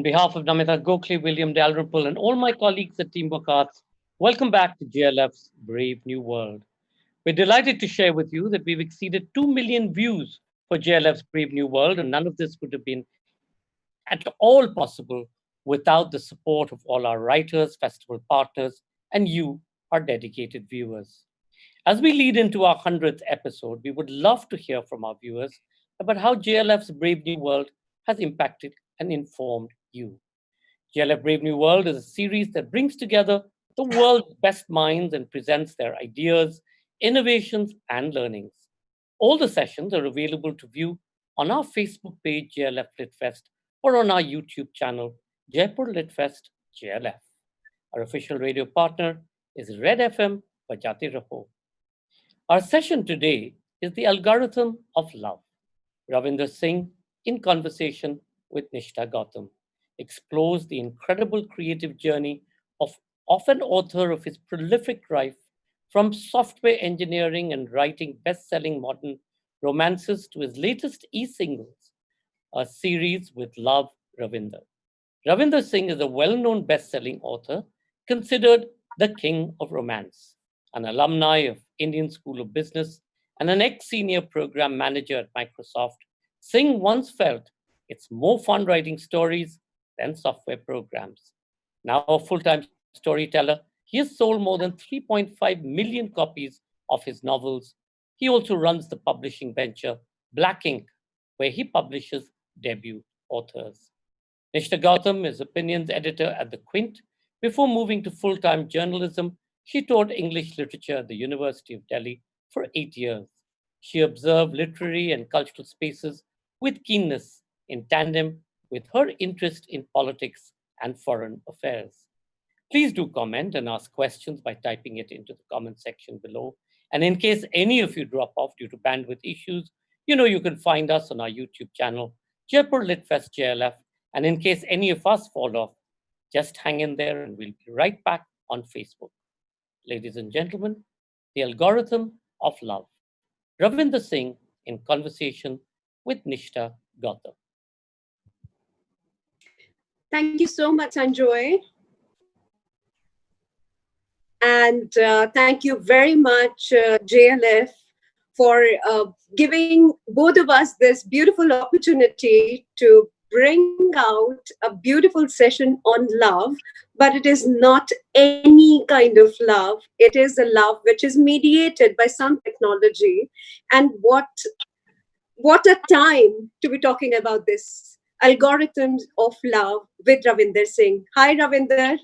On behalf of Namita Gokhale, William Dalrymple, and all my colleagues at Teamwork Arts, welcome back to JLF's Brave New World. We're delighted to share with you that we've exceeded 2 million views for JLF's Brave New World, and none of this would have been at all possible without the support of all our writers, festival partners, and you, our dedicated viewers. As we lead into our 100th episode, we would love to hear from our viewers about how JLF's Brave New World has impacted and informed you. JLF Brave New World is a series that brings together the world's best minds and presents their ideas, innovations, and learnings. All the sessions are available to view on our Facebook page, JLF LitFest, or on our YouTube channel, Jaipur LitFest JLF. Our official radio partner is Red FM Bajate Raho. Our session today is the algorithm of love. Ravinder Singh, in conversation with Nishtha Gautam, explores the incredible creative journey of an author of his prolific life, from software engineering and writing best-selling modern romances to his latest e-singles, a series with Love Ravinder. Ravinder Singh is a well-known best-selling author, considered the king of romance, an alumni of Indian School of Business, and an ex-senior program manager at Microsoft. Singh once felt it's more fun writing stories than software programs. Now a full-time storyteller, he has sold more than 3.5 million copies of his novels. He also runs the publishing venture Black Ink, where he publishes debut authors. Nishtha Gautam is opinions editor at The Quint. Before moving to full-time journalism, she taught English literature at the University of Delhi for 8 years. She observed literary and cultural spaces with keenness, in tandem with her interest in politics and foreign affairs. Please do comment and ask questions by typing it into the comment section below. And in case any of you drop off due to bandwidth issues, you can find us on our YouTube channel, Jaipur LitFest JLF. And in case any of us fall off, just hang in there and we'll be right back on Facebook. Ladies and gentlemen, the algorithm of love. Ravinder Singh in conversation with Nishtha Gautam. Thank you so much, Sanjoy. And thank you very much, JLF, for giving both of us this beautiful opportunity to bring out a beautiful session on love. But it is not any kind of love. It is a love which is mediated by some technology. And what a time to be talking about this algorithms of love with Ravinder Singh. Hi, Ravinder.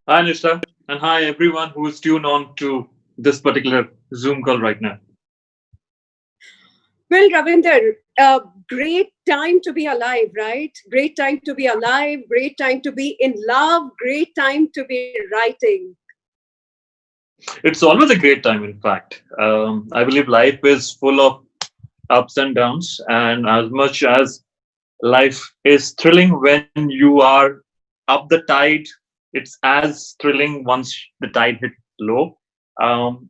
Hi, Nishtha, and hi everyone who is tuned on to this particular Zoom call right now. Well, Ravinder, great time to be alive, right? Great time to be alive, great time to be in love, great time to be writing. It's always a great time, in fact. I believe life is full of ups and downs, and as much as life is thrilling when you are up the tide, it's as thrilling once the tide hits low.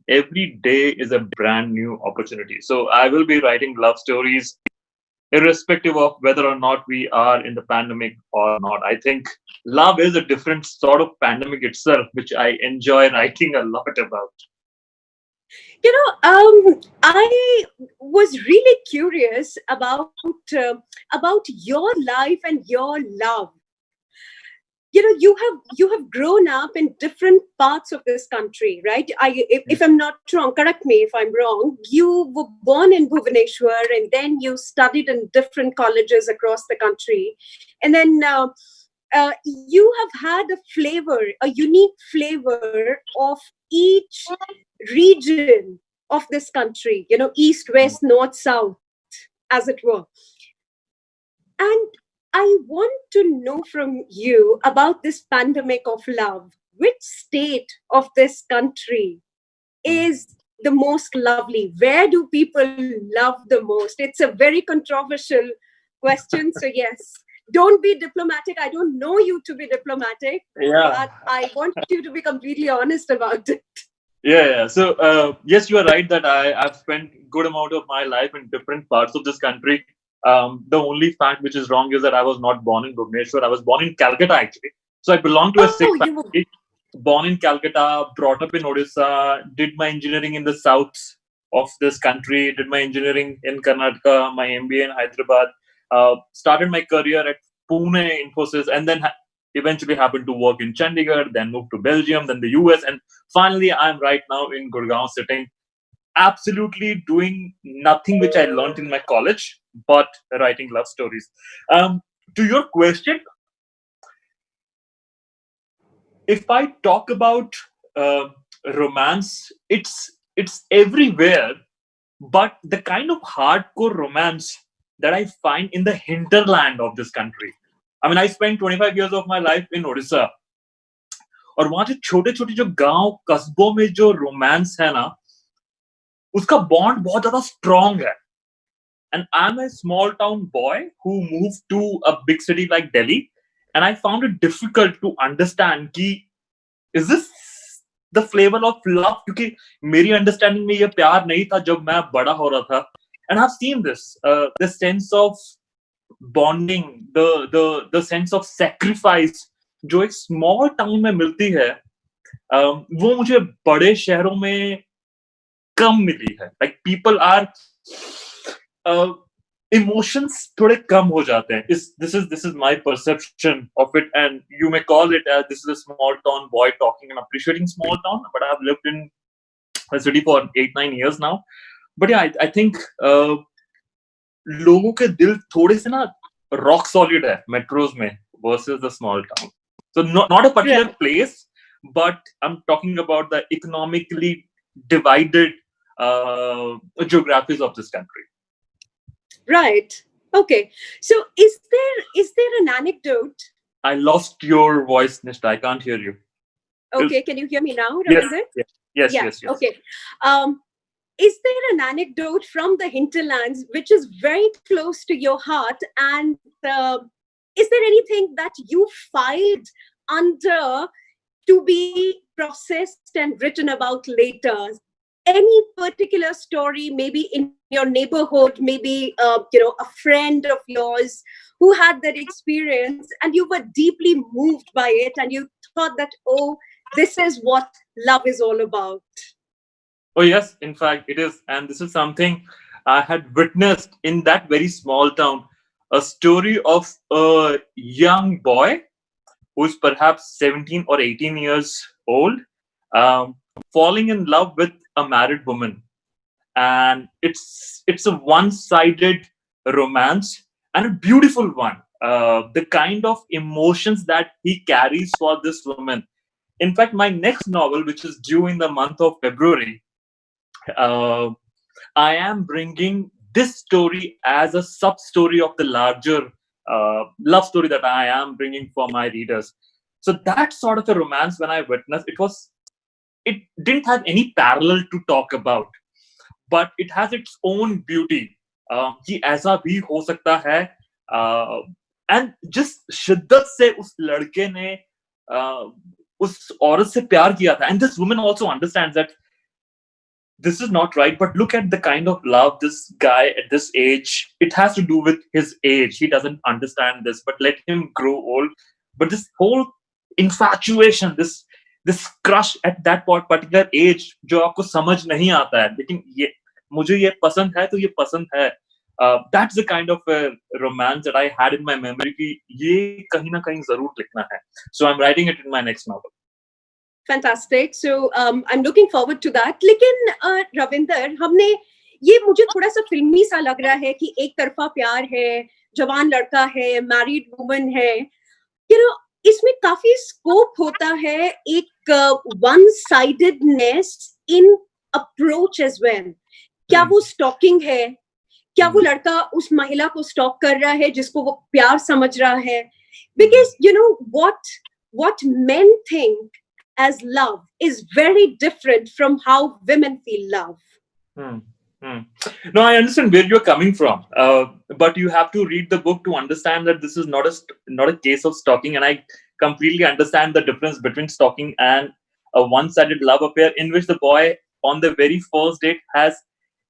Every day is a brand new opportunity. So I will be writing love stories, irrespective of whether or not we are in the pandemic or not. I think love is a different sort of pandemic itself, which I enjoy writing a lot about. I was really curious about your life and your love. You have grown up in different parts of this country, right? If I'm not wrong, correct me if I'm wrong. You were born in Bhubaneswar, and then you studied in different colleges across the country, and then you have had a unique flavor of each region of this country. East, west, north, south, as it were. And I want to know from you about this pandemic of love. Which state of this country is the most lovely? Where do people love the most? It's a very controversial question. So yes, don't be diplomatic. I don't know you to be diplomatic, but I want you to be completely honest about it. Yeah. So yes, you are right that I've spent good amount of my life in different parts of this country. The only fact which is wrong is that I was not born in Bhubaneswar. I was born in Calcutta actually. So I belong to a Oh, Sikh you were. family. Born in Calcutta, brought up in Odisha, did my engineering in the south of this country, did my engineering in Karnataka, my MBA in Hyderabad, started my career at Pune Infosys, and then eventually happened to work in Chandigarh, then moved to Belgium, then the US, and finally I'm right now in Gurgaon sitting, absolutely doing nothing which I learned in my college, but writing love stories. To your question, if I talk about uh, romance, it's everywhere, but the kind of hardcore romance that I find in the hinterland of this country. I mean, I spent 25 years of my life in Odisha, और वहां जो छोटे छोटे जो गांव कस्बों में जो रोमांस है ना, उसका बॉन्ड बहुत ज्यादा स्ट्रांग है. And I'm a small town boy who moved to a big city like Delhi, and I found it difficult to understand कि is this the flavor of love, क्योंकि मेरी अंडरस्टैंडिंग में ये प्यार नहीं था जब मैं बड़ा हो रहा था. And I've seen this, the sense of bonding, the sense of sacrifice जो एक small town में मिलती है, वो मुझे बड़े शहरों में कम मिली है. Like people are emotions थोड़े कम हो जाते हैं. This is my perception of it, and you may call it as this is a small town boy talking and appreciating small town, but I've lived in a city for 8-9 years now. But yeah, I think लोगों के दिल थोड़े से ना rock solid है metros में versus the small town. So not a particular place, but I'm talking about the economically divided geographies of this country. Right. Okay. So is there an anecdote? I lost your voice, Nishtha. I can't hear you. Okay, can you hear me now, Yes, Ravinder? yes. Okay. Is there an anecdote from the hinterlands which is very close to your heart, and is there anything that you filed under to be processed and written about later? Any particular story, maybe in your neighborhood, maybe a friend of yours who had that experience, and you were deeply moved by it, and you thought that, oh, this is what love is all about. Oh yes, in fact it is, and this is something I had witnessed in that very small town. A story of a young boy who's perhaps 17 or 18 years old, um, falling in love with a married woman, and it's a one-sided romance, and a beautiful one. The kind of emotions that he carries for this woman. In fact, my next novel, which is due in the month of February, uh, I am bringing this story as a sub story of the larger love story that I am bringing for my readers. So that sort of a romance, when I witnessed, it didn't have any parallel to talk about, but it has its own beauty. कि ऐसा भी हो सकता है, and जिस शिद्दत से उस लड़के ने उस औरत से प्यार किया था, and this woman also understands that this is not right, but look at the kind of love this guy at this age, it has to do with his age, he doesn't understand this, but let him grow old. But this whole infatuation, this crush at that particular age जो आपको समझ नहीं आता है, लेकिन ये मुझे ये पसंद है तो ये पसंद है, that's the kind of romance that I had in my memory कि ये कहीं ना कहीं जरूर लिखना है. So I'm writing it in my next novel. Fantastic. So I'm looking forward to that. लेकिन रविंदर, हमने ये मुझे थोड़ा सा फिल्मी सा लग रहा है कि एक तरफा प्यार है, जवान लड़का है, मैरिड वुमन है, इसमें काफी स्कोप होता है एक one sidedness in approach as well. क्या वो स्टॉकिंग है? क्या वो लड़का उस महिला को स्टॉक कर रहा है जिसको वो प्यार समझ रहा है? Because what men think as love is very different from how women feel love. No, I understand where you're coming from, but you have to read the book to understand that this is not a case of stalking, and I completely understand the difference between stalking and a one-sided love affair in which the boy on the very first date has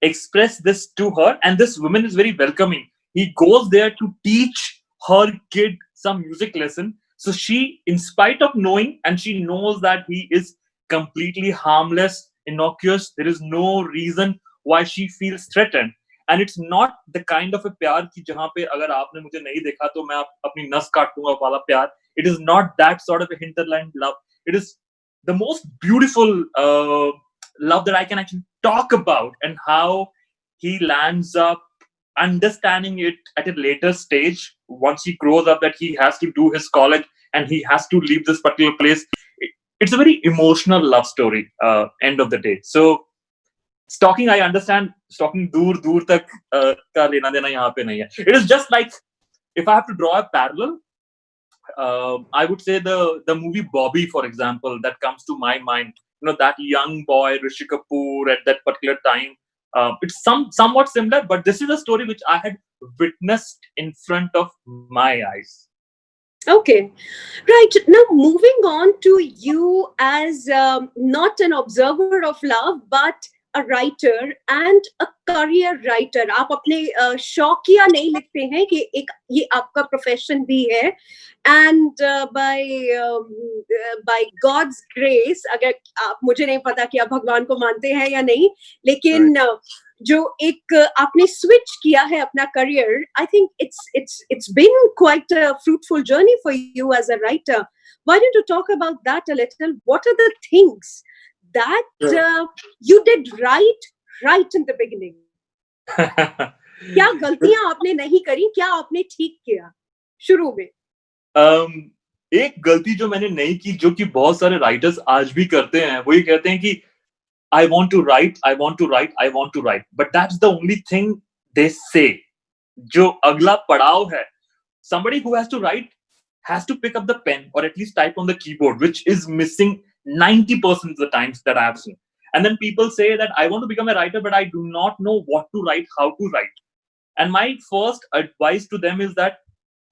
expressed this to her, and this woman is very welcoming. he goes there to teach her kid some music lesson. So she, in spite of knowing, and she knows that he is completely harmless, innocuous, there is no reason why she feels threatened. And it's not the kind of a प्यार कि जहाँ पे अगर आपने मुझे नहीं देखा तो मैं अपनी नस काट दूंगा वाला प्यार. It is not that sort of a hinterland love. It is the most beautiful love that I can actually talk about, and how he lands up understanding it at a later stage once he grows up, that he has to do his college and he has to leave this particular place. It's a very emotional love story, end of the day. So stalking, I understand, stalking दूर दूर तक का लेना देना यहाँ पे नहीं है. It is just like, if I have to draw a parallel, I would say the movie Bobby, for example, that comes to my mind. You know, that young boy Rishi Kapoor at that particular time. It's somewhat similar, but this is a story which I had witnessed in front of my eyes. Okay, right. Now, moving on to you as not an observer of love, but a writer and a career writer. आप अपने शौकिया नहीं लिखते हैं कि एक ये आपका प्रोफेशन भी है. And by God's grace, अगर आप, मुझे नहीं पता कि आप भगवान को मानते हैं या नहीं, लेकिन जो एक आपने स्विच किया है अपना career, I think it's been quite a fruitful journey for you as a writer. Why don't you talk about that a little? What are the things that you did right in the beginning? क्या गलतियां आपने नहीं करी, क्या आपने ठीक किया शुरू में? एक गलती जो मैंने नहीं की, जो कि बहुत सारे राइटर्स आज भी करते हैं, वो ये कहते हैं कि I want to write, I want to write, I want to write. But that's the only thing they say. जो अगला पड़ाव है, somebody who has to write has to pick up the pen or at least type on the keyboard, which is missing 90% of the times that I have seen. And then people say that I want to become a writer, but I do not know what to write, how to write. And my first advice to them is that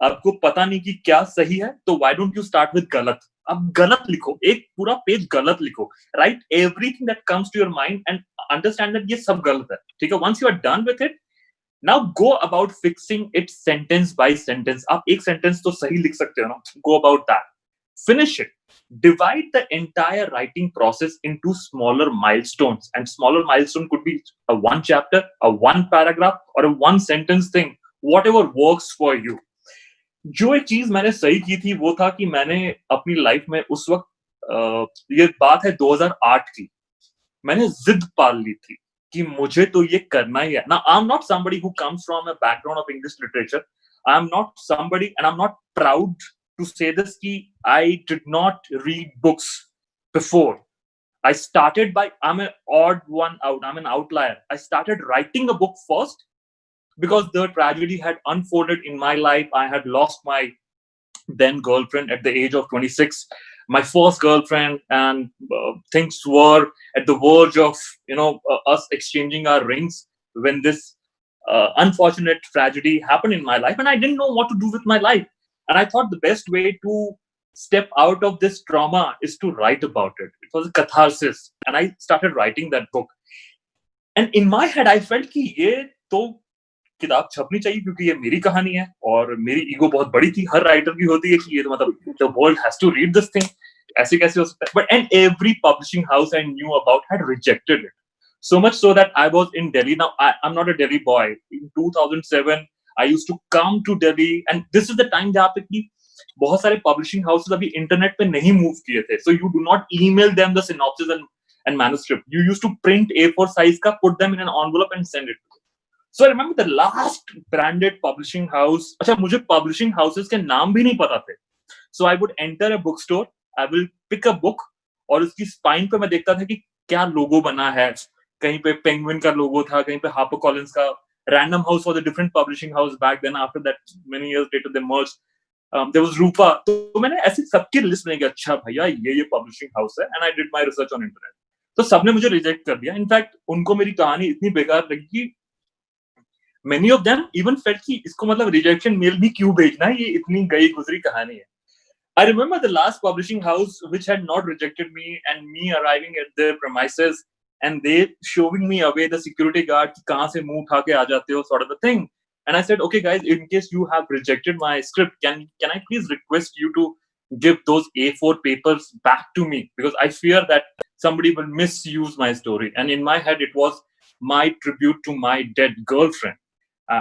आपको पता नहीं कि क्या सही है, तो why don't you start with गलत. अब गलत लिखो, एक पूरा पेज गलत लिखो. Write everything that comes to your mind and understand that ये सब गलत है. ठीक है? Once you are done with it, now go about fixing it sentence by sentence. आप एक sentence तो सही लिख सकते हो ना? Go about that. Finish it. Divide the entire writing process into smaller milestones, and smaller milestone could be a one chapter, a one paragraph, or a one sentence thing. Whatever works for you. जो एक चीज मैंने सही की थी वो था कि मैंने अपनी लाइफ में उस वक्त, ये बात है 2008 की, मैंने जिद पाल ली थी कि मुझे तो ये करना ही है ना. I am not somebody who comes from a background of English literature. I am not somebody, and I am not proud to say this कि I did not read books before. I started by, I'm an odd one out, I'm an outlier. I started writing a book first because the tragedy had unfolded in my life. I had lost my then girlfriend at the age of 26, my first girlfriend, and things were at the verge of, us exchanging our rings when this unfortunate tragedy happened in my life, and I didn't know what to do with my life. And I thought the best way to step out of this trauma is to write about it. It was a catharsis, and I started writing that book. And in my head, I felt कि ये तो किताब छपनी चाहिए क्योंकि ये मेरी कहानी है, और मेरी ईगो बहुत बड़ी थी. हर राइटर की होती है कि ये तो मतलब the world has to read this thing. ऐसे कैसे हो सकता है? But and every publishing house I knew about had rejected it. So much so that I was in Delhi. Now I'm not a Delhi boy. In 2007, I used to come to Delhi, and this is the time जहाँ पे कि बहुत सारे publishing houses अभी internet पे नहीं move किए थे. So you do not email them the synopsis and manuscript. You used to print A4 size का, put them in an envelope and send it. So I remember the last branded publishing house. अच्छा, मुझे publishing houses के नाम भी नहीं पता थे. So I would enter a bookstore, I will pick a book, और उसकी spine पे मैं देखता था कि क्या logo बना है. कहीं पे Penguin का logo था, कहीं पे HarperCollins का. Random House was a different publishing house back then. After that, many years later, they merged. There was Rupa. तो मैंने ऐसी सबकी लिस्ट में, अच्छा भैया ये publishing house है, and I did my research on internet. तो सबने मुझे रिजेक्ट कर दिया. इनफैक्ट उनको मेरी कहानी इतनी बेकार लगी कि many of them even felt कि इसको मतलब रिजेक्शन मेल भी क्यों भेजना है, ये इतनी गई गुजरी कहानी है. I remember the last publishing house which had not rejected me, and me arriving at their premises and they showing me away, the security guard कि कहाँ से मुंह उठा के आ जाते हो, sort of a thing. And I said, okay, guys, in case you have rejected my script, can I please request you to give those A4 papers back to me, because I fear that somebody will misuse my story. And in my head, it was my tribute to my dead girlfriend.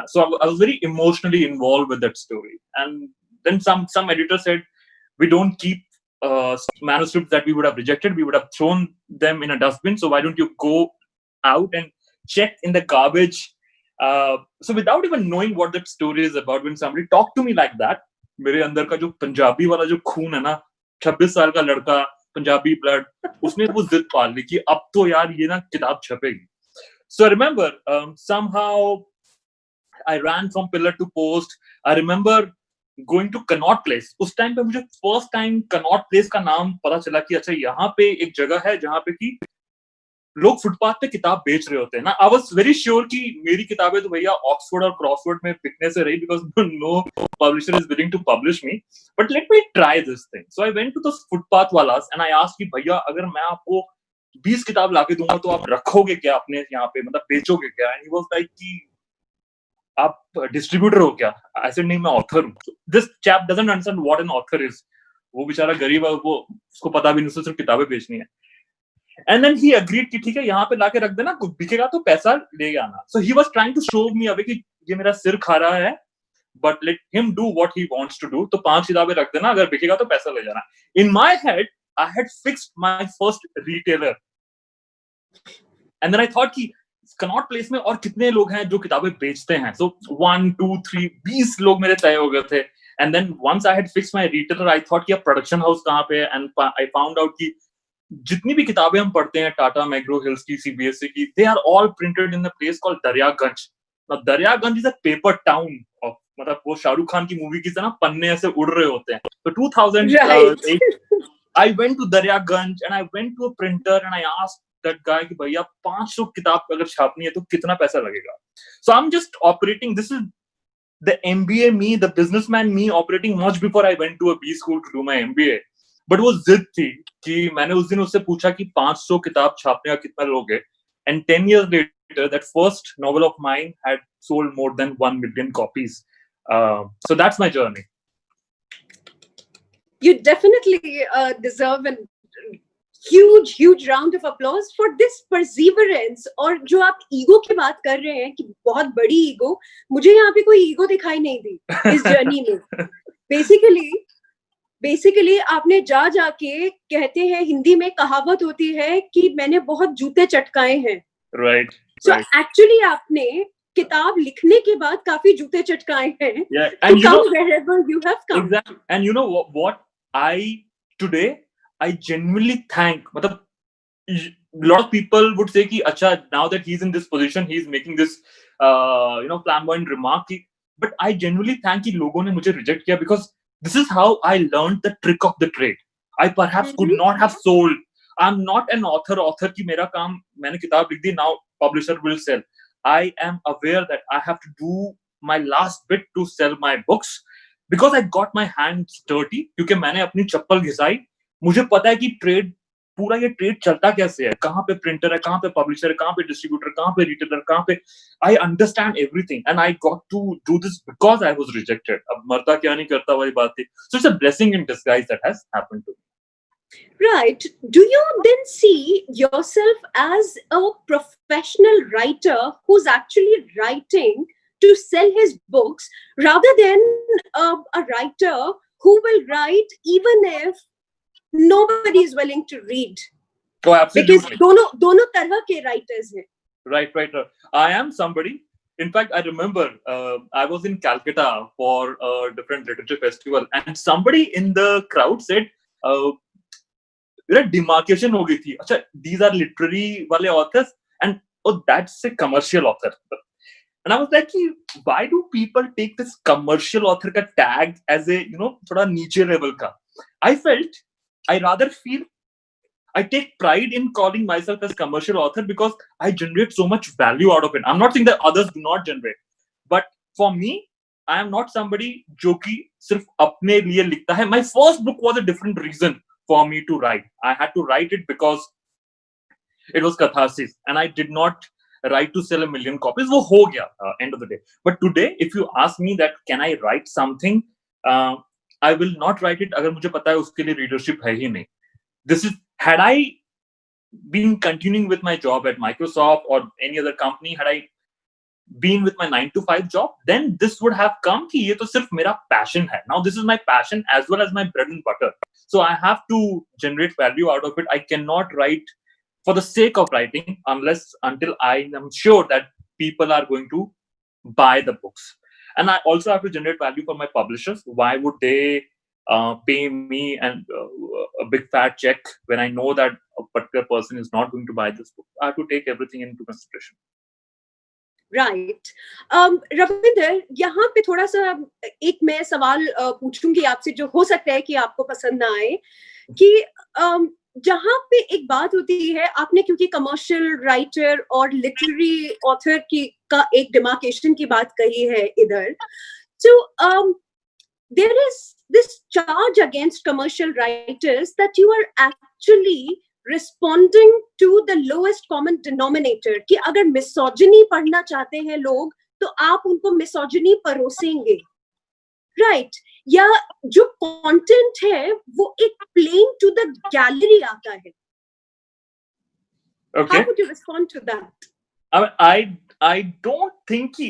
So I was very emotionally involved with that story. And then some editor said, we don't keep manuscripts that we would have rejected. We would have thrown them in a dustbin. So why don't you go out and check in the garbage? So without even knowing what that story is about, when somebody talked to me like that, मेरे अंदर का जो पंजाबी वाला जो खून है ना, 26 साल का लड़का, पंजाबी ब्लड, उसने वो जिद पाल ली कि अब तो यार ये ना किताब छपेगी. So I remember somehow I ran from pillar to post. I remember going to Connaught Place. उस टाइम पे मुझे फर्स्ट टाइम Connaught Place का नाम पता चला कि अच्छा यहाँ पे एक जगह है जहाँ पे कि लोग फुटपाथ पे किताब बेच रहे होते हैं ना. आई वाज वेरी श्योर कि मेरी किताबें तो भैया ऑक्सफोर्ड और क्रॉसफोर्ड में बिकने से रही, because no publisher is willing to publish me, but let me try this thing. So I went to the footpath वालास एंड आई आस्क्ड कि भैया अगर मैं आपको 20 किताब लाके दूंगा तो आप रखोगे क्या अपने यहाँ पे, मतलब बेचोगे क्या? एंड ही वाज लाइक कि आप डिस्ट्रीब्यूटर हो क्या? आई सेड नहीं, मैं ऑथर हूँ. This chap doesn't understand what an author is. वो बेचारा गरीब है, वो उसको पता भी नहीं, उसको सिर्फ किताबें बेचनी है. And then he agreed कि ठीक है यहाँ पे लाके रख देना, कुछ बिकेगा तो पैसा ले आना. So he was trying to show me अभी कि ये मेरा सिर खा रहा है, but let him do what he wants to do. तो 5 किताबें रख देना, अगर बिकेगा तो पैसा ले जाना. In my head, I had fixed my first retailer. And then I thought कि Connaught Place में और कितने लोग हैं जो किताबें बेचते हैं. So 1, 2, 3, 20 लोग मेरे तय हो गए थे. And then once I had fixed my retailer, I thought कि अब production house कहाँ पे है, and I found out कि जितनी भी किताबें हम पढ़ते हैं टाटा मैग्रो हिल्स की, सीबीएसई की, they are all printed in the place called Daryaganj. Now Daryaganj is a paper town of, मतलब वो शाहरुख खान की मूवी की तरह पन्ने ऐसे उड़ रहे होते हैं. तो 2008 I went to Daryaganj and I went to a printer and I asked that guy कि भैया 500 किताब अगर छापनी है तो कितना पैसा लगेगा. So I am just operating, this is the MBA me, the businessman me operating much before I went to a B school to do my MBA. But वो जिद थी कि मैंने उस दिन उससे पूछा कि 500 किताब छापने का कितना लोगे, and 10 years later that first novel of mine had sold more than 1 million copies. So that's my journey. You definitely deserve a huge round of applause for this perseverance. और जो आप ईगो की बात कर रहे हैं कि बहुत बड़ी ईगो, मुझे यहाँ पे कोई ईगो दिखाई नहीं दी इस जर्नी में. बेसिकली आपने जाके कहते हैं, हिंदी में कहावत होती है कि मैंने बहुत जूते चटकाए हैं. Right. So actually आपने किताब लिखने के बाद काफी जूते चटकाए हैं. Yeah. And you come wherever you have come. Exactly. And you know what I genuinely thank, मतलब a lot of people would say कि अच्छा, now that he's in this position, he's making this flamboyant remark, but I genuinely thank कि लोगों ने मुझे reject किया, because this is how I learned the trick of the trade. I perhaps could not have sold. I'm not an author कि मेरा काम, मैंने किताब लिख दी, now publisher will sell. I am aware that I have to do my last bit to sell my books, because I got my hands dirty, क्योंकि मैंने अपनी चप्पल घिसाई. मुझे पता है कि पूरा ये ट्रेड चलता कैसे है, कहाँ पे प्रिंटर है, कहाँ पे पब्लिशर है, कहाँ पे डिस्ट्रीब्यूटर, कहाँ पे रिटेलर, कहाँ पे. I understand everything and I got to do this because I was rejected. अब मरता क्या नहीं करता वाली बात थी. So it's a blessing in disguise that has happened to me. Right. Do you then see yourself as a professional writer who's actually writing to sell his books, rather than a writer who will write even if nobody is willing to read? Oh, absolutely. Because दोनों तरह के writers हैं. Right. I am somebody. In fact, I remember I was in Calcutta for a different literature festival, and somebody in the crowd said, demarcation हो गई थी. अच्छा, these are literary वाले authors, and that's a commercial author. And I was like, why do people take this commercial author का tag as a थोड़ा नीचे level का? I take pride in calling myself as commercial author because I generate so much value out of it. I'm not saying that others do not generate, but for me, I am not somebody जो कि सिर्फ अपने लिए लिखता है. My first book was a different reason for me to write. I had to write it because it was catharsis, and I did not right to sell 1,000,000 copies, वो हो गया end of the day. But today, if you ask me that can I write something, I will not write it अगर मुझे पता है उसके लिए readership है ही नहीं. This is, had I been continuing with my job at Microsoft or any other company, had I been with my 9 to 5 job, then this would have come कि ये तो सिर्फ मेरा passion है. Now this is my passion as well as my bread and butter. So I have to generate value out of it. I cannot write for the sake of writing until I am sure that people are going to buy the books. And I also have to generate value for my publishers. Why would they pay me and a big fat check when I know that a particular person is not going to buy this book? I have to take everything into consideration. Right Ravinder, यहाँ पे थोड़ा सा एक मैं सवाल पूछूंगी आपसे, जो हो सकता है कि आपको पसंद ना आए, कि जहाँ पे एक बात होती है, आपने क्योंकि कमर्शियल राइटर और लिटरेरी ऑथर की का एक डिमार्केशन की बात कही है इधर, तो there is this charge against commercial writers that you are actually responding to the lowest common denominator, कि अगर मिसोजिनी पढ़ना चाहते हैं लोग तो आप उनको मिसोजिनी परोसेंगे, राइट? या जो कंटेंट है वो एक प्लेइंग टू द गैलरी आता है. Okay. How would you respond to that? I don't think कि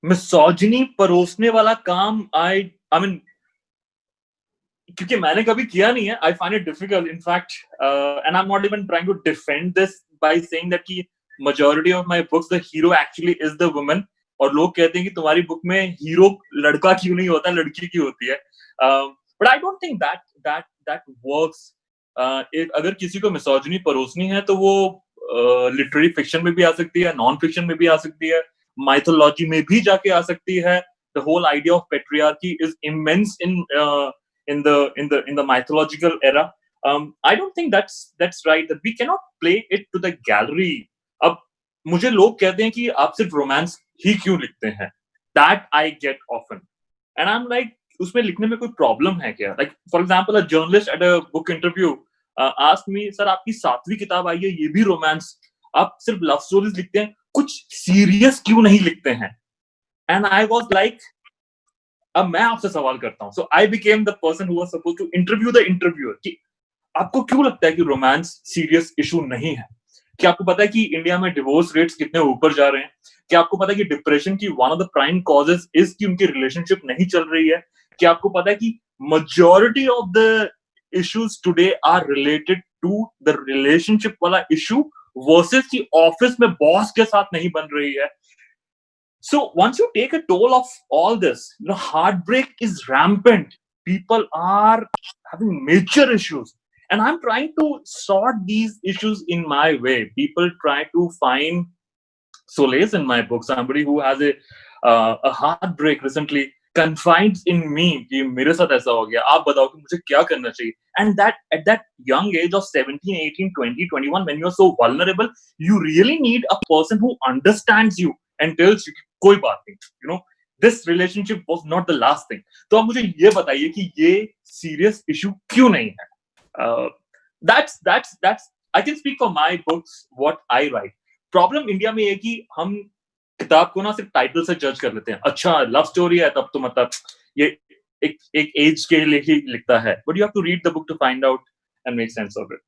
मिसोजिनी परोसने वाला काम I mean, क्योंकि मैंने कभी किया नहीं है, I find it difficult. In fact, and I'm not even trying to defend this by saying that कि majority of my books the hero actually is the woman. और लोग कहते हैं कि तुम्हारी बुक में हीरो लड़का क्यों नहीं होता, लड़की क्यों होती है. But I don't think that works. अगर किसी को मिसोजिनी परोसनी है तो वो लिटरेरी फिक्शन में भी आ सकती है, नॉन फिक्शन में भी आ सकती है, माइथोलॉजी में भी जाके आ सकती है. The whole idea of patriarchy is immense in the mythological era. I don't think that's right. That we cannot play it to the gallery. अब मुझे लोग कहते हैं कि आप सिर्फ रोमांस ही क्यों लिखते हैं? That I get often, and I'm like, उसमें लिखने में कोई प्रॉब्लम है क्या? Like for example, a journalist at a book interview asked me, sir आपकी 7वीं किताब आई है, ये भी रोमांस, आप सिर्फ लव स्टोरीज लिखते हैं, कुछ सीरियस क्यों नहीं लिखते हैं? And I was like, अब मैं आपसे सवाल करता हूँ. So I became the person who was supposed to interview the interviewer कि आपको क्यों लगता है कि रोमांस सीरियस इशू नहीं है? क्या आपको पता है कि इंडिया में डिवोर्स रेट्स कितने ऊपर जा रहे हैं? क्या आपको पता है कि डिप्रेशन की one of the prime causes is कि उनकी रिलेशनशिप नहीं चल रही है? क्या आपको पता है कि majority of the issues today are related to the relationship वाला issue versus कि ऑफिस में बॉस के साथ नहीं बन रही है? So once you take a toll of all this, heartbreak is rampant. People are having major issues. And I'm trying to sort these issues in my way. People try to find solace in my book. Somebody who has a heartbreak recently confides in me कि मेरे साथ ऐसा हो गया, आप बताओ कि मुझे क्या करना चाहिए. And that at that young age of 17, 18, 20, 21, when you're so vulnerable, you really need a person who understands you and tells you कोई बात नहीं, this relationship was not the last thing. तो आप मुझे ये बताइए कि ये serious issue क्यों नहीं है? That's I can speak for my books, what I write. Problem India में ये कि हम किताब को ना सिर्फ टाइटल से जज कर लेते हैं. अच्छा लव स्टोरी है तब तो मतलब ये एक एज के लिए ही लिखता है. But you have to read the book to find out and make sense of it.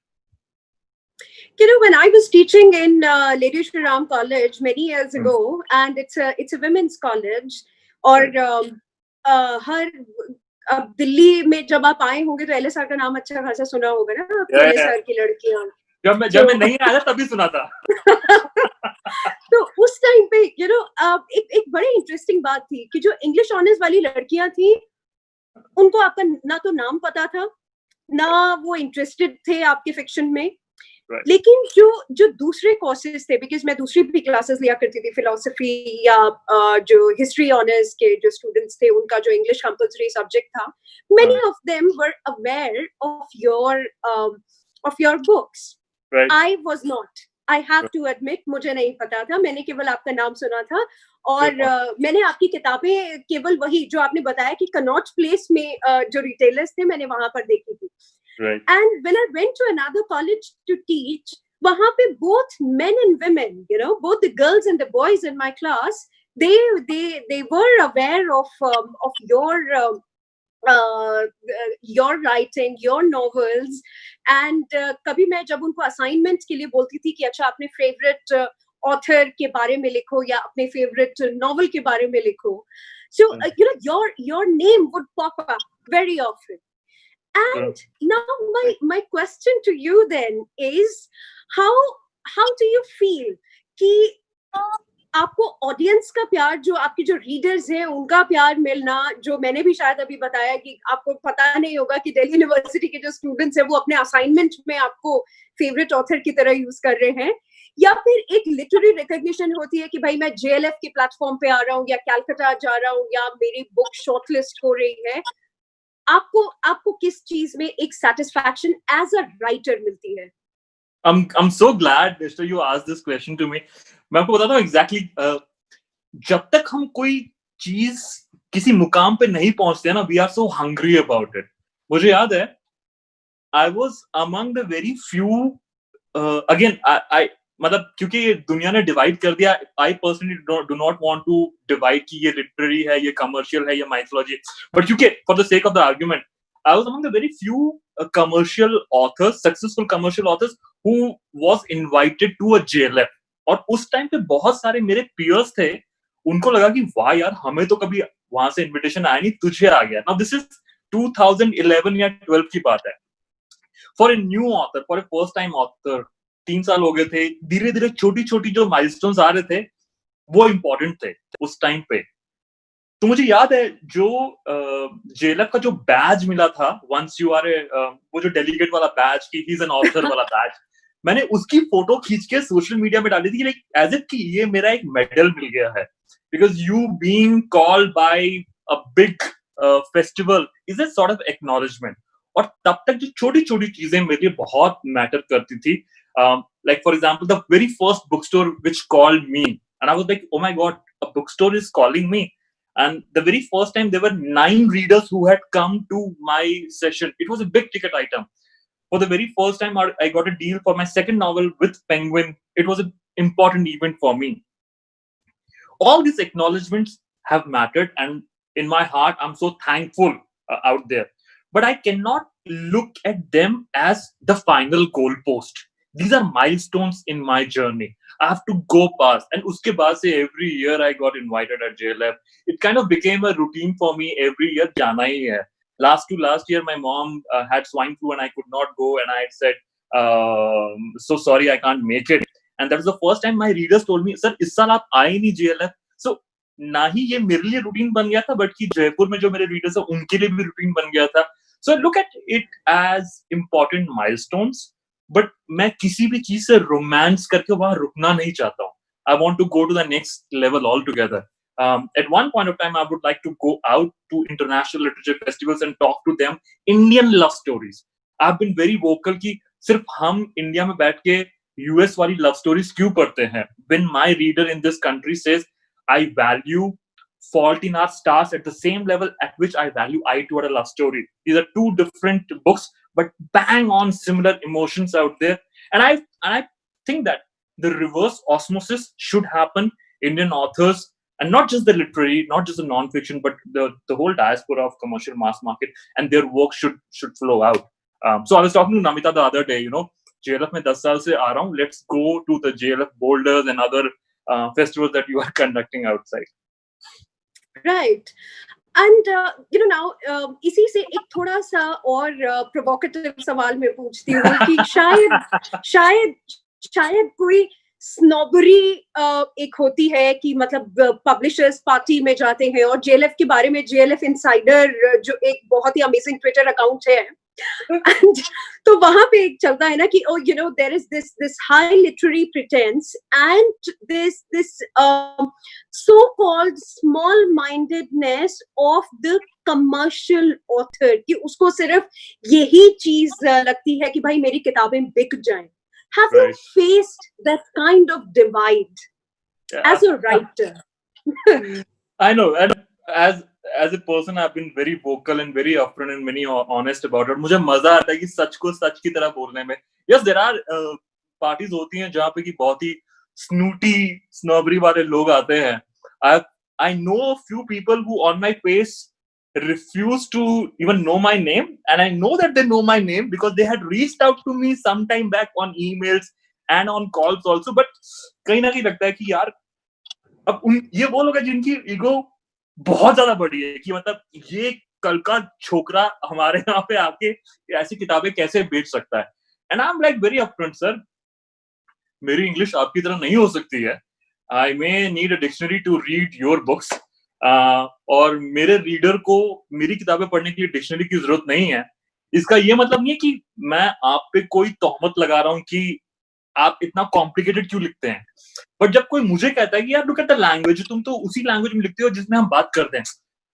When I was teaching in Lady Shri Ram College many years ago, and it's a women's college, और हर अब दिल्ली में जब आप आए होंगे तो L sir का नाम अच्छा खासा सुना होगा ना, एल सर की लड़कियां. जब मैं नहीं आया तभी सुना था. तो उस टाइम पे एक बड़ी इंटरेस्टिंग बात थी कि जो इंग्लिश ऑनर्स वाली लड़कियां थी, उनको आपका ना तो नाम पता था, ना वो इंटरेस्टेड थे आपके फिक्शन में. Right. लेकिन जो दूसरे कोर्सेज थे, बिकॉज मैं दूसरी भी क्लासेस लिया करती थी, फिलोसफी या जो हिस्ट्री ऑनर्स के जो स्टूडेंट्स थे, उनका जो इंग्लिश कंपल्सरी सब्जेक्ट था, many of them were aware of your books. I was not, I have to admit, मुझे नहीं पता था. मैंने केवल आपका नाम सुना था, और मैंने आपकी किताबें केवल वही जो आपने बताया कि कनॉट प्लेस में जो रिटेलर्स थे, मैंने वहां पर देखी थी. Right. And when I went to another college to teach, वहां पे both men and women, both the girls and the boys in my class, they were aware of your writing, your novels. And कभी मैं जब उनको assignment के लिए बोलती थी कि अच्छा अपने favorite author के बारे में लिखो या अपने favorite novel के बारे में लिखो, so your name would pop up very often. And now my question to you then is, how do you feel कि आपको ऑडियंस का प्यार, जो आपके जो रीडर्स हैं उनका प्यार मिलना, जो मैंने भी शायद अभी बताया कि आपको पता नहीं होगा कि दिल्ली यूनिवर्सिटी के जो स्टूडेंट्स हैं वो अपने असाइनमेंट में आपको फेवरेट ऑथर की तरह यूज कर रहे हैं, या फिर एक लिटरेरी रिकॉग्निशन होती है कि भाई मैं जेएलएफ के प्लेटफॉर्म पे आ रहा हूँ या कैलकाटा जा रहा हूँ या मेरी बुक शॉर्टलिस्ट हो रही है, आपको किस चीज में एक सेटिस्फैक्शन एज अ राइटर मिलती है? I'm so glad, Nishtha, you asked this question to me. मैं आपको बताता हूँ exactly, जब तक हम कोई चीज किसी मुकाम पे नहीं पहुंचते हैं ना, we are so hungry about it. मुझे याद है, I was among the very few, again, I मतलब क्योंकि दुनिया ने डिवाइड कर दिया, I personally do not want to divide कि ये लिटरेरी है, ये कमर्शियल है, ये माइथोलॉजी, but क्योंकि for the sake of the argument, I was among the very few commercial authors, successful commercial authors who was invited to a JLF. और उस time पे बहुत सारे मेरे peers थे, उनको लगा कि वाह यार, हमें तो कभी वहां से इनविटेशन आया नहीं, तुझे आ गया. Now this is 2011 या 12 की बात है. For a new author, for a first time author, 3 साल हो गए थे, धीरे धीरे छोटी छोटी जो माइलस्टोन्स आ रहे थे वो इंपॉर्टेंट थे उस टाइम पे. तो मुझे याद है जो जेएलएफ का जो बैज मिला था, वंस यू आर वो जो डेलीगेट वाला बैज की ही इज एन ऑथर वाला बैज, मैंने उसकी फोटो खींच के सोशल मीडिया में डाली थी, लाइक एज इफ कि ये मेरा एक मेडल मिल गया है, because you being called by a big festival is a sort of acknowledgement. और तब तक जो छोटी छोटी चीजें मेरे लिए बहुत मैटर करती थी, like for example the very first book store which called me and I was like oh my God, a book store is calling me. And the very first time, there were 9 readers who had come to my session. It was a big ticket item. For the very first time, I got a deal for my second novel with Penguin. It was an important event for me. All these acknowledgements have mattered, and in my heart, I'm so thankful out there. But I cannot look at them as the final goalpost. These are milestones in my journey. I have to go past. And uske baad se every year I got invited at JLF. It kind of became a routine for me. Every year jana hi hai. Last year my mom had swine flu and I could not go, and I had said, so sorry, I can't make it. And that was the first time my readers told me, sir, इस साल आप आए नहीं JLF. So ना ही ये मेरे लिए routine बन गया था, बट कि जयपुर में जो मेरे रीडर्स है उनके लिए भी रूटीन बन गया था. So I look at it as important milestones. But मैं किसी भी चीज से रोमांस करके वहां रुकना नहीं चाहता हूँ. I want to go to the next level altogether. At one point of time, I would like to go out to international literature festivals and talk to them Indian love stories. I've been very vocal कि सिर्फ हम India में बैठ के US वाली love stories क्यों पढ़ते हैं, when my reader in this country says I value Fault in Our Stars at the same level at which I value I Too Had a Love Story. These are two different books, but bang on similar emotions out there. And I think that the reverse osmosis should happen. Indian authors, and not just the literary, not just the non-fiction, but the whole diaspora of commercial mass market, and their work should flow out. So I was talking to Namita the other day, JLF में 10 साल से आ रहा हूँ. Let's go to the JLF boulders and other festivals that you are conducting outside. Right. And now इसी से एक थोड़ा सा और provocative सवाल मैं पूछती हूँ कि शायद कोई स्नॉबरी एक होती है कि मतलब पब्लिशर्स पार्टी में जाते हैं और जेएलएफ के बारे में, जेएलएफ इनसाइडर जो एक बहुत ही अमेजिंग ट्विटर अकाउंट है, तो वहां पे एक चलता है ना कि there is this high literary pretense and this so called small mindedness of the commercial author कि उसको सिर्फ यही चीज लगती है कि भाई मेरी किताबें बिक जाएं. Have you faced that kind of divide as a writer? I know, and as a person, I've been very vocal and very upfront and very honest about it. मुझे मजा आता है कि सच को सच की तरह बोलने में. Yes, there are पार्टीज होती हैं जहाँ पे कि बहुत ही स्नूटी स्नोबरी वाले लोग आते हैं. I know a few people who on my face refuse to even know my name, and I know that they know my name because they had reached out to me some time back on emails and on calls also. But कहीं ना कहीं लगता है कि यार अब ये वो लोग हैं जिनकी ईगो बहुत ज्यादा बड़ी है कि मतलब ये कल का छोकरा हमारे यहाँ पे आके ऐसी किताबें कैसे बेच सकता है. And I am like very upfront, sir मेरी इंग्लिश आपकी तरह नहीं हो सकती है. I may need a dictionary to read your books, और मेरे रीडर को मेरी किताबें पढ़ने के लिए डिक्शनरी की जरूरत नहीं है. इसका ये मतलब नहीं है कि मैं आप पे कोई तोहमत लगा रहा हूँ कि आप इतना कॉम्प्लिकेटेड क्यों लिखते हैं. बट जब कोई मुझे कहता है कि यार लुक एट द लैंग्वेज, तुम तो उसी लैंग्वेज में लिखते हो जिसमें हम बात करते हैं,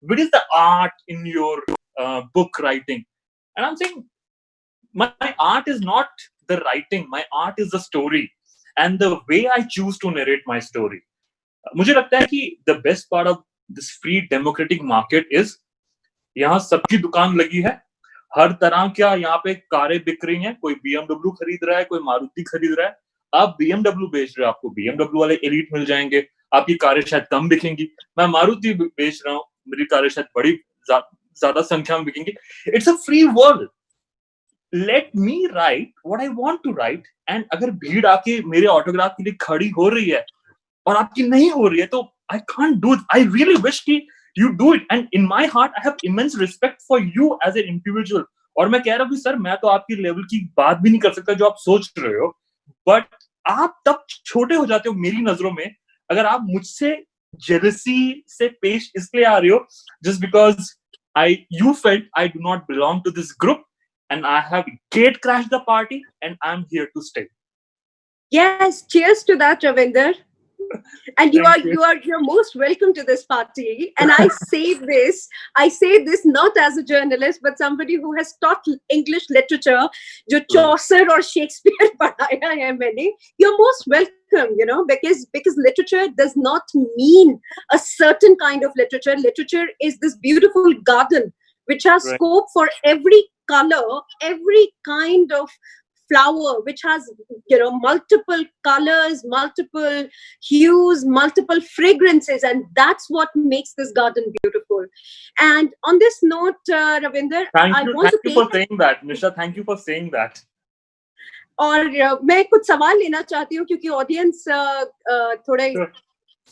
what is the art in your book writing. And I am saying my art is not the writing, my art is the story and the way I choose to narrate my story. मुझे लगता है कि the best part of this free democratic market is यहाँ सबकी दुकान लगी है, हर तरह क्या यहाँ पे कारें बिक रही हैं. कोई BMW खरीद रहा है, कोई मारुति खरीद रहा है. आप BMW बेच रहे हो, आपको BMW वाले एलीट मिल जाएंगे, आपकी कारें शायद कम बिकेंगी. मैं मारुति बेच रहा हूँ, मेरी कारें शायद बड़ी ज्यादा संख्या में बिकेंगी. It's a free world. Let me write what I want to write. And अगर भीड़ आके मेरे ऑटोग्राफ के लिए खड़ी हो रही है और आपकी नहीं हो रही है तो I can't do it. I really wish कि you do it, and in my heart I have immense respect for you as an individual. और मैं कह रहा हूँ कि सर मैं तो आपकी लेवल की बात भी नहीं कर सकता जो आप सोच रहे हो, बट आप तब छोटे हो जाते हो मेरी नजरों में अगर आप मुझसे जेलसी से पेश इसलिए आ रहे हो just because you felt I do not belong to this group and I have gate crashed the party and I'm here to stay. Yes, cheers to that, Ravinder. And you're most welcome to this party. And I say this not as a journalist, but somebody who has taught English literature, जो Chaucer or Shakespeare पढ़ाया है मैंने. You're most welcome, because literature does not mean a certain kind of literature. Literature is this beautiful garden which has scope for every color, every kind of flower, which has multiple colors, multiple hues, multiple fragrances, and that's what makes this garden beautiful. And on this note, Ravinder, thank you for saying that. Nishtha, thank you for saying that. और मैं कुछ सवाल लेना चाहती हूँ क्योंकि audience थोड़े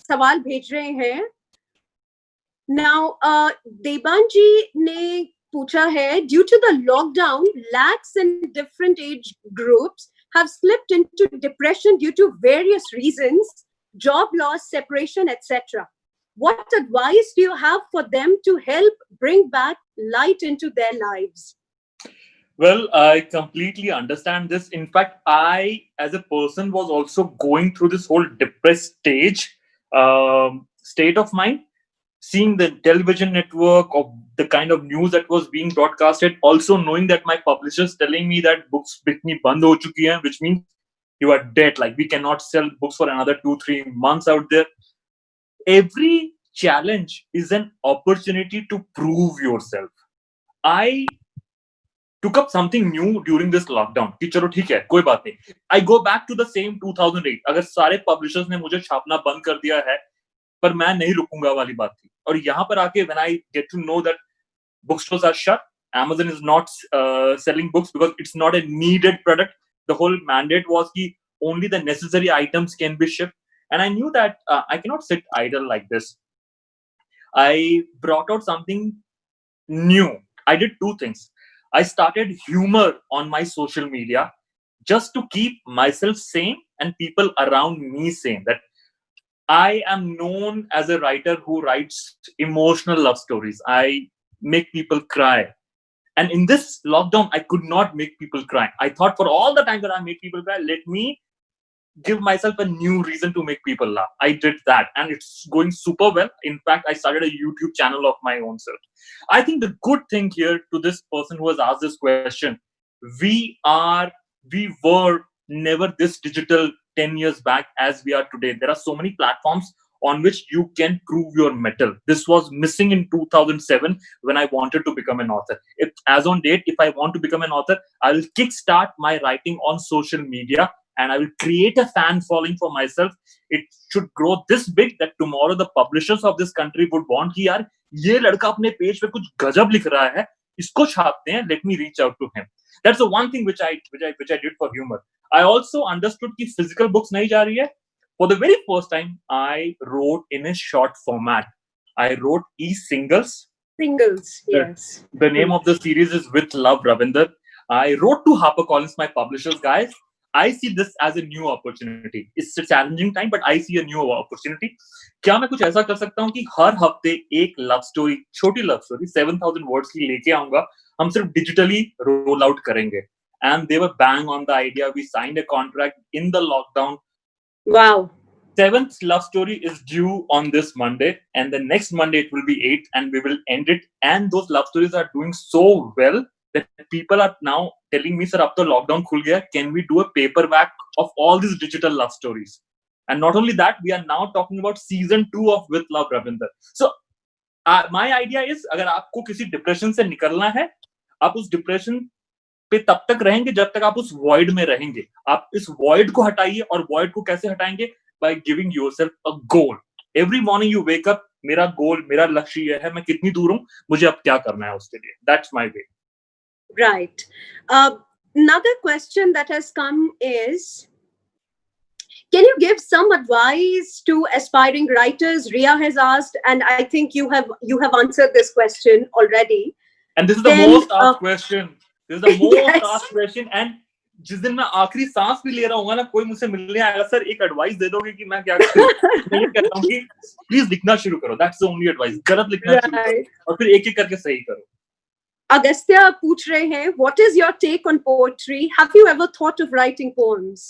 सवाल भेज रहे हैं. Now, देवांजी ने पूछा है, due to the lockdown, lakhs in different age groups have slipped into depression due to various reasons, job loss, separation, etc. What advice do you have for them to help bring back light into their lives? Well, I completely understand this. In fact, I, as a person, was also going through this whole depressed state of mind, seeing the television network of the kind of news that was being broadcasted, also knowing that my publishers telling me that books bitni band ho chuki hai, which means you are dead. Like we cannot sell books for another 2-3 months out there. Every challenge is an opportunity to prove yourself. I took up something new during this lockdown. कि चलो ठीक है, कोई बात नहीं. I go back to the same 2008. अगर सारे publishers ने मुझे छापना बंद कर दिया है, पर मैं नहीं रुकूंगा वाली बात थी. और यहाँ पर आके when I get to know that bookstores are shut, Amazon is not selling books because it's not a needed product. The whole mandate was कि only the necessary items can be shipped. And I knew that I cannot sit idle like this. I brought out something new. I did two things. I started humor on my social media just to keep myself sane and people around me sane. That I am known as a writer who writes emotional love stories. I make people cry. And in this lockdown, I could not make people cry. I thought for all the time that I made people cry, let me give myself a new reason to make people laugh. I did that and it's going super well. In fact, I started a YouTube channel of my own self. I think the good thing here to this person who has asked this question, we were never this digital 10 years back as we are today. There are so many platforms on which you can prove your mettle. This was missing in 2007 when I wanted to become an author. As on date, if I want to become an author, I'll kickstart my writing on social media and I will create a fan following for myself. It should grow this big that tomorrow the publishers of this country would want कि यार ये लड़का अपने page पे कुछ गजब लिख रहा है, इसको छापते हैं, let me reach out to him. That's the one thing which I did for humor. I also understood कि physical books नहीं जा रही है. For the very first time, I wrote in a short format. I wrote e-singles. Singles, yes. The name of the series is With Love, Ravinder. I wrote to HarperCollins, my publishers, guys. I see this as a new opportunity. It's a challenging time, but I see a new opportunity. क्या मैं कुछ ऐसा कर सकता हूँ कि हर हफ्ते एक लव स्टोरी, छोटी लव स्टोरी 7,000 वर्ड्स की लेके आऊंगा, हम सिर्फ डिजिटली रोल आउट करेंगे. And they were bang on the idea. We signed a contract in the lockdown. Wow. 7th love story is due on this Monday, and the next Monday it will be 8th, and we will end it. And those love stories are doing so well that people are now telling me, sir, ab to lockdown khul gaya, can we do a paperback of all these digital love stories? And not only that, we are now talking about season 2 of With Love, Ravinder. So my idea is, अगर आपको किसी depression से निकलना है, आप उस depression पे तब तक रहेंगे जब तक आप उस void में रहेंगे. आप इस void को हटाइए, और void को कैसे हटाएंगे? By giving yourself a goal. Every morning you wake up, मेरा goal, मेरा लक्ष्य ये है, मैं कितनी दूर हूँ, मुझे अब क्या करना है उसके लिए. That's my way. Right. Another question that has come is, can you give some advice to aspiring writers? Ria has asked, and I think you have answered this question already. And this is the most asked question. This is the most asked question. And जिस दिन मैं आखिरी सांस भी ले रहा हूँ ना, कोई मुझसे मिलने आएगा, सर एक एडवाइस दे दोगे कि मैं क्या करूँ? मैं ये कहता हूँ कि प्लीज लिखना शुरू करो. That's the only advice. गलत लिखना शुरू करो और फिर एक एक करके सही करो. Agastya पूछ रहे हैं, what is your take on poetry? Have you ever thought of writing poems?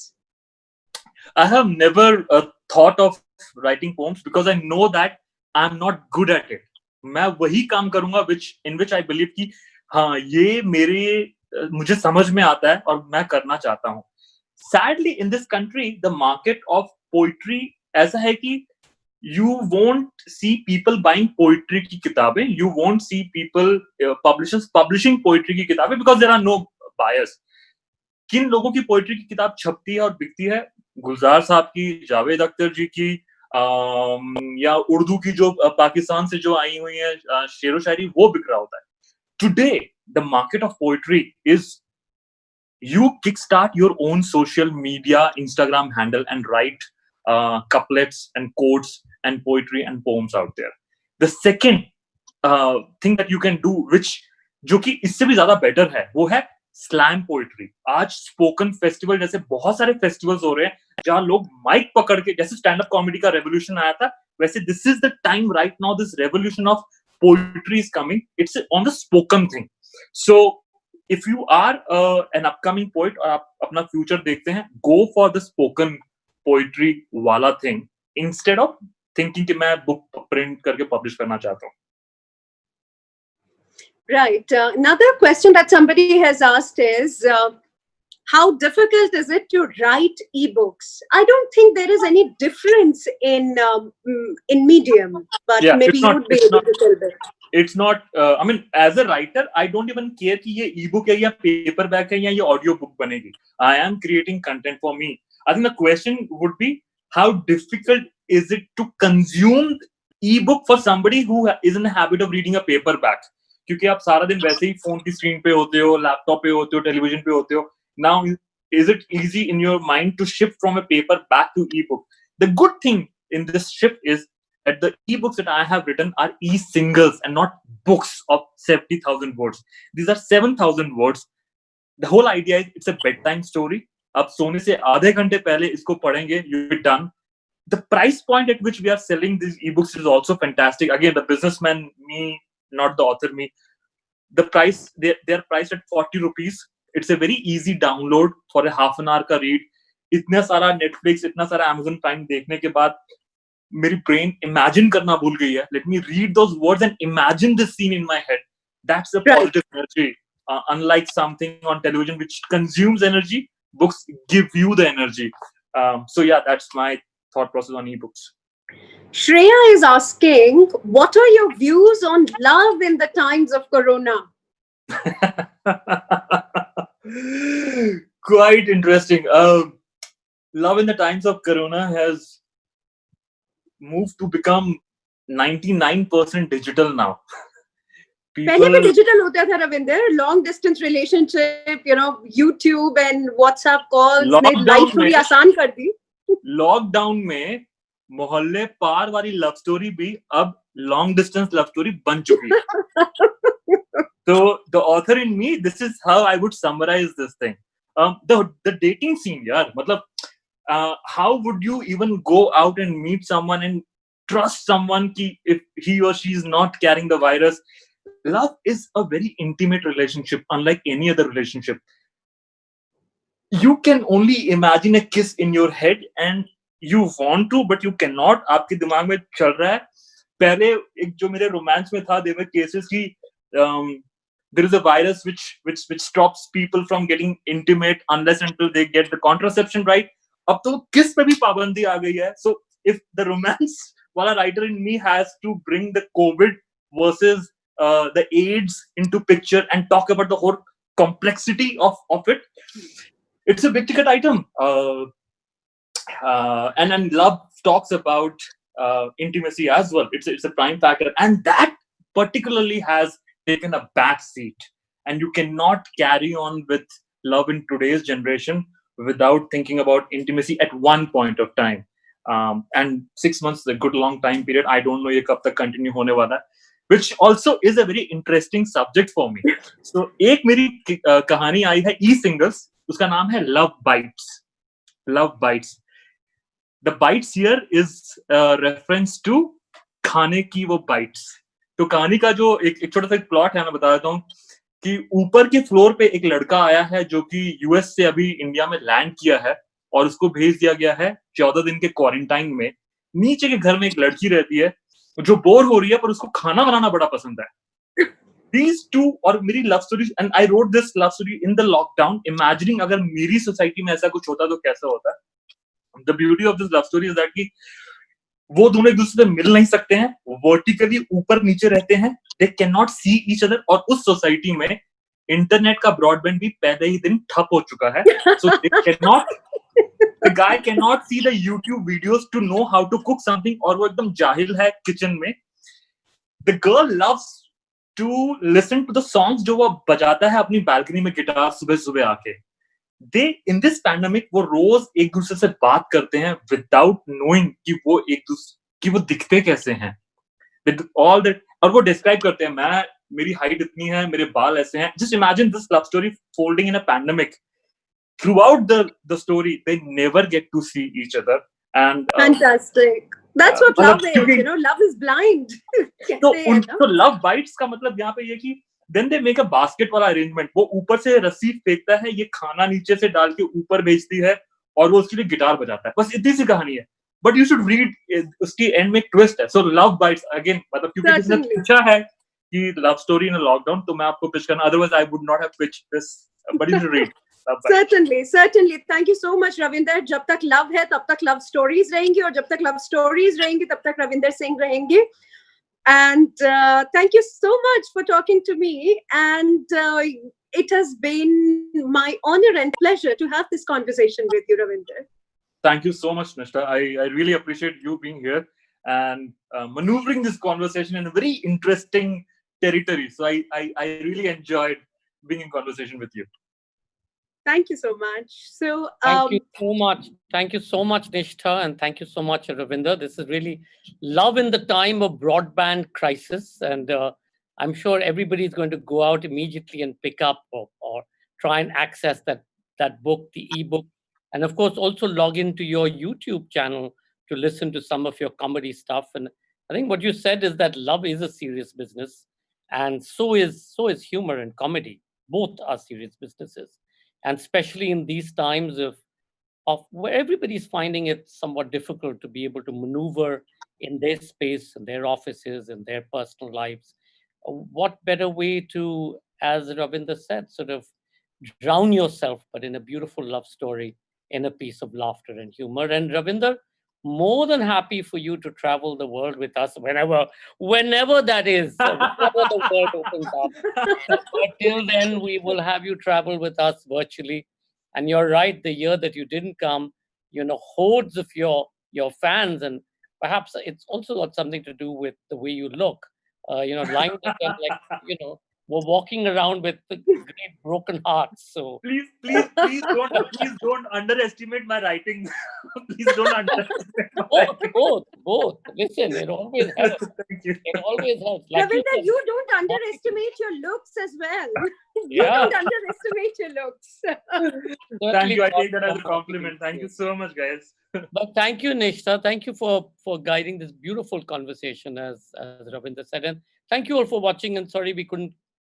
I have never thought of writing poems because I know that I'm not good at it. मैं वही काम करूंगा in which I believe कि हाँ ये मुझे समझ में आता है और मैं करना चाहता हूँ. Sadly, in this country, the market of poetry ऐसा है कि you won't see people buying poetry की किताबें. You won't see people publishers publishing poetry की किताबें because there are no buyers. किन लोगों की पोइट्री की किताब छपती है और बिकती है? गुलजार साहब की, जावेद अख्तर जी की, या उर्दू की जो पाकिस्तान से जो आई हुई है शेरो शायरी, वो बिक रहा होता है. Today, the market of poetry is you kickstart your own social media Instagram handle and write couplets and quotes and poetry and poems out there. The second thing that you can do, which जो कि इससे भी ज्यादा better है, वो है slam poetry. आज spoken festival जैसे बहुत सारे फेस्टिवल्स हो रहे हैं जहां लोग माइक पकड़ के, जैसे स्टैंड अप कॉमेडी का रेवोल्यूशन आया था, वैसे this is the time right now, this revolution of poetry is coming. It's on the spoken thing. So if you are an upcoming poet और आप अपना फ्यूचर देखते हैं, go for the spoken poetry वाला thing instead of thinking कि मैं book print करके publish करना चाहता हूँ. Right. Another question that somebody has asked is, how difficult is it to write ebooks? I don't think there is any difference in medium, but yeah, maybe you would be able to tell them. It's not. I mean, as a writer, I don't even care कि ये ebook है या paperback है या ये audio book बनेगी. I am creating content for me. I think the question would be, how difficult is it to consume ebook for somebody who is in the habit of reading a paperback? क्योंकि आप सारा दिन वैसे ही phone की screen पे होते हो, laptop पे होते हो, टेलीविजन पे होते हो. Now is it easy in your mind to shift from a paper back to ebook? The good thing in this shift is that the ebooks that I have written are e-singles and not books of 70,000 words. These are 7,000 words. The whole idea is it's a bedtime story. आप सोने से आधे घंटे पहले इसको पढ़ेंगे, you'll be done. The price point at which we are selling these ebooks is also fantastic. Again, the businessman, me, not the author me, the price, they're priced at 40 rupees. It's a very easy download for a half an hour का read. इतना सारा Netflix, इतना सारा Amazon Prime देखने के बाद मेरी brain imagine करना भूल गई है. Let me read those words and imagine the scene in my head. That's the positive energy. Unlike something on television which consumes energy, books give you the energy. So yeah, that's my thought process on ebooks. Shreya is asking, what are your views on love in the times of Corona? Quite interesting. love in the times of Corona has moved to become 99% digital now. पहले भी People digital होता था Ravinder, long distance relationship, YouTube and WhatsApp calls ने lockdown life में थोड़ी आसान कर दी. Lockdown में मोहल्ले पार वाली लव स्टोरी भी अब लॉन्ग डिस्टेंस लव स्टोरी बन चुकी है. So the author in me, this is how I would summarize this thing. The dating scene, yaar. Matlab, how would you even go out and meet someone and trust someone ki if he or she is not carrying the virus? Love is a very intimate relationship, unlike any other relationship. You can only imagine a kiss in your head and you want to, but you cannot. आपके दिमाग में चल रहा है. पहले एक जो मेरे रोमांस में था, there were cases की there is a virus which stops people from getting intimate unless until they get the contraception right. अब तो किस पे भी पाबंदी आ गई है. So if the romance वाला writer in me has to bring the COVID versus the AIDS into picture and talk about the whole complexity of it, it's a big ticket item. And then love talks about intimacy as well. It's a prime factor, and that particularly has taken a back seat. And you cannot carry on with love in today's generation without thinking about intimacy at one point of time. And 6 months is a good long time period. I don't know ye kab tak continue hone wala, which also is a very interesting subject for me. So एक मेरी कहानी आई है e-singles, उसका नाम है Love Bites. Love Bites. The bites here is reference to खाने की वो bites. तो कहानी का जो एक छोटा सा प्लॉट है, मैं बता देता हूँ कि ऊपर के फ्लोर पे एक लड़का आया है जो कि यूएस से अभी इंडिया में लैंड किया है और उसको भेज दिया गया है 14 दिन के क्वारंटाइन में. नीचे के घर में एक लड़की रहती है जो बोर हो रही है पर उसको खाना बनाना बड़ा पसंद है. These two और मेरी love story, and I wrote this love story in the lockdown, imagining अगर मेरी सोसाइटी में ऐसा कुछ होता तो कैसा होता. The beauty of this love story is that कि वो दोनों एक दूसरे से मिल नहीं सकते हैं, वर्टिकली ऊपर नीचे रहते हैं, they cannot see each other. और उस सोसाइटी में इंटरनेट का ब्रॉडबैंड भी पहले ही दिन ठप हो चुका है. So they cannot, the guy cannot see the YouTube videos to know how to cook something, और वो एकदम जाहिल है किचन में. The girl loves to listen to the songs जो वो बजाता है अपनी बालकनी में गिटार सुबह सुबह आके. They in this pandemic वो रोज एक दूसरे से बात करते हैं without knowing कि वो एक दूसरे कि वो दिखते कैसे हैं. With all that, और वो describe करते हैं, मैं मेरी हाइट इतनी है, मेरे बाल ऐसे हैं. Just imagine this love story folding in a pandemic. Throughout the story, they never get to see each other. And fantastic. That's what love is. Love is blind. तो love bites का मतलब यहाँ पे ये कि then they make a basket वाला arrangement. वो ऊपर से रस्सी फेंकता है, ये खाना नीचे से डाल के ऊपर भेजती है और वो उसके लिए गिटार बजाता है. बस इतनी सी कहानी है. But you should read, उसकी end में एक twist है. So love bites again, मतलब क्योंकि जिसने पूछा है कि love story in a lockdown, तो मैं आपको pitch करना. Otherwise I would not have pitched this. But you should read. Certainly. Thank you so much, Ravinder. जब तक love है, तब तक love stories रहेंगी, और जब तक love stories रहेंगी, तब तक Ravinder Singh रहेंगे. And thank you so much for talking to me. And it has been my honor and pleasure to have this conversation with you, Ravinder. Thank you so much, Nishtha. I really appreciate you being here and maneuvering this conversation in a very interesting territory. So I really enjoyed being in conversation with you. Thank you so much. So thank you so much. Thank you so much, Nishtha, and thank you so much, Ravinder. This is really love in the time of broadband crisis, and I'm sure everybody is going to go out immediately and pick up or try and access that book, the ebook, and of course also log into your YouTube channel to listen to some of your comedy stuff. And I think what you said is that love is a serious business, and so is humor and comedy. Both are serious businesses. And especially in these times of where everybody's finding it somewhat difficult to be able to maneuver in their space, in their offices, in their personal lives, what better way to, as Ravinder said, sort of drown yourself, but in a beautiful love story, in a piece of laughter and humor. And Ravinder, more than happy for you to travel the world with us whenever that is, whenever the world opens up. But till then, we will have you travel with us virtually. And you're right, the year that you didn't come, hordes of your fans, and perhaps it's also got something to do with the way you look. Lying with them, like, we're walking around with great broken hearts. So please don't underestimate my writing. Please don't underestimate my both, writing. both. Listen, it always helps. Thank you. It always helps. Like you Ravinder, said, you don't underestimate your looks as well. You yeah, don't underestimate your looks. Thank certainly you. I not take that as for a marketing compliment. Thank you skills. so much, guys. But thank you, Nishtha. Thank you for guiding this beautiful conversation, as Ravinder said. And thank you all for watching. And sorry we couldn't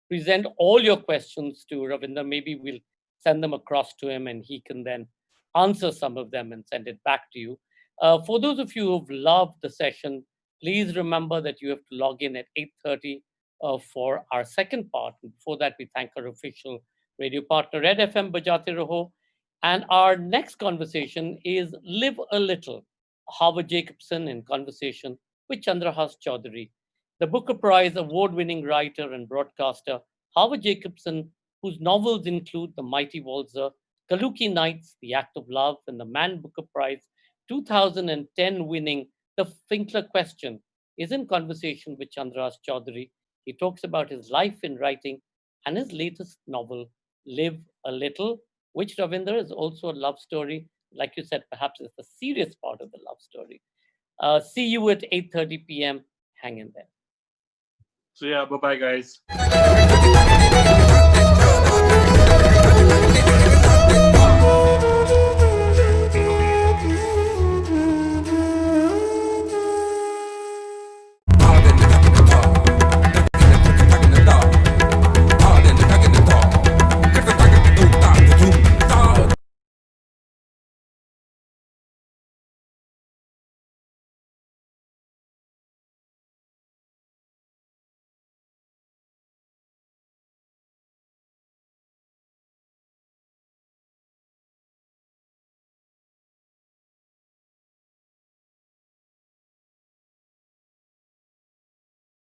present all your questions to Ravinder. Maybe we'll send them across to him and he can then answer some of them and send it back to you. For those of you who've loved the session, please remember that you have to log in at 8:30 for our second part. And before that, we thank our official radio partner, Red FM Bajate Raho. And our next conversation is Live a Little, Harvard Jacobson in conversation with Chandrahas Chaudhary, the Booker Prize award winning writer and broadcaster, Harvard Jacobson, whose novels include The Mighty Walzer, Kaluki Nights, The Act of Love, and the Man Booker Prize 2010 winning The Finkler Question, is in conversation with Chandrahas Chaudhary. He talks about his life in writing and his latest novel, Live a Little, which, Ravinder, is also a love story. Like you said, perhaps it's the serious part of the love story. See you at 8:30 p.m. Hang in there. So yeah, bye bye, guys.